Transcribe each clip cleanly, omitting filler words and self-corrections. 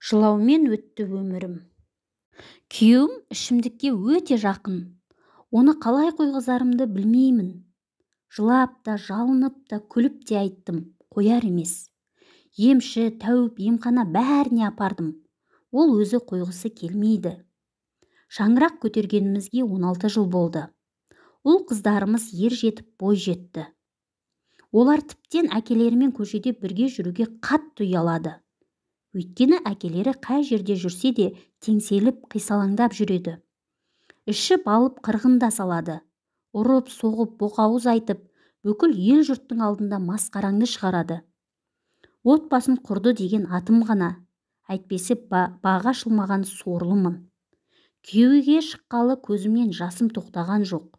Жылаумен өтті өмірім. Күйеуім ішімдікке өте жақын. Оны қалай қойғызарымды білмеймін. Жылап та, жалынып та, күліп те айттым, қояр емес. Емші, тәуіп, емхана бәріне апардым. Ол өзі қойғысы келмейді. Шаңырақ көтергенімізге 16 жыл болды. Ол қыздарымыз ер жетіп бой жетті. Олар тіптен әкелерімен көшеде бірге жүруге қатты ұялады. Өйткені әкелері қай жерде жүрсе де теңселіп қисалаңдап жүреді. Ішіп алып қырғында салады. Ұрып, соғып, боқауыз айтып, бүкіл ел жұрттың алдында масқараңды шығарады. Отбасын құрды деген атым ғана, әйтпесе баға ашылмаған сорлымын. Күйеуге шыққалы көзімнен жасым тоқтаған жоқ.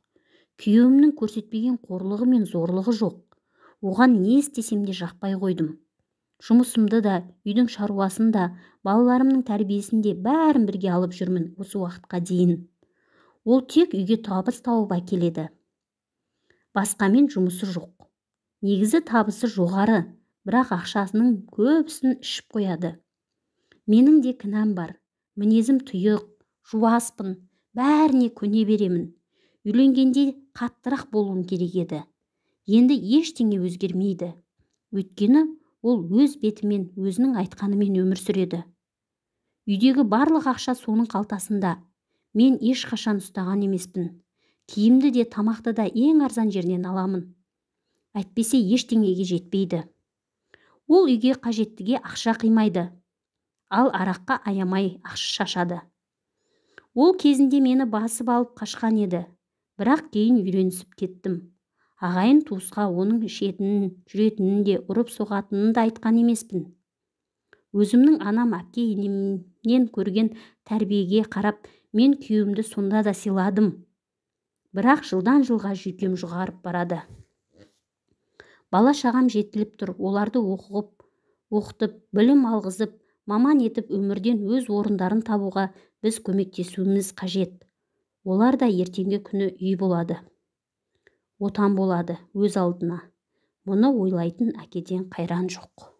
Күйеуімнің көрсетпеген қорлығы мен зорлығы жоқ. Оған не істесем де жақпай қойдым. Жұмысымды да, үйдің шаруасын да, балаларымның тәрбиесін де бәрін бірге алып жүрмін осы уақытқа дейін. Ол тек үйге табыс тауып әкеледі. Басқамен жұмысы жоқ. Негізі табысы жоғары, бірақ ақшасының көбісін ішіп қояды. Менің де кінәм бар. Мінезім тұйық, жуаспын, бәріне көне беремін. Үйленгенде қаттырақ болуым керек еді. Енді ештеңе өзгермейді. Өйткені ол өз бетімен, өзінің айтқанымен өмір сүреді. Үйдегі барлық ақша соның қалтасында. Мен ешқашан ұстаған емеспін. Киімді де, тамақты да ең арзан жерінен аламын. Әйтпесе ештеңеге жетпейді. Ол үйге қажеттіге ақша қимайды. Ал араққа аямай ақша шашады. Ол кезінде мені басып алып қашқан еді. Бірақ кейін үйренісіп кеттім. Ағайын туысқа оның ішетінін, жүретінін де, ұрып соғатынын да айтқан емеспін. Өзімнің анам, әпке, енемнен көрген тәрбиеге қарап, мен күйеуімді сонда да сыйладым. Бірақ жылдан жылға жүйкем жұғарып барады. Бала шағам жетіліп тұр, оларды оқытып, білім алғызып, маман етіп өмірден өз орындарын табуға біз көмектесуіміз қажет. Олар да ертеңгі күні үй болады. Отан болады өз алдына. Мұны ойлайтын әкеден қайран жоқ.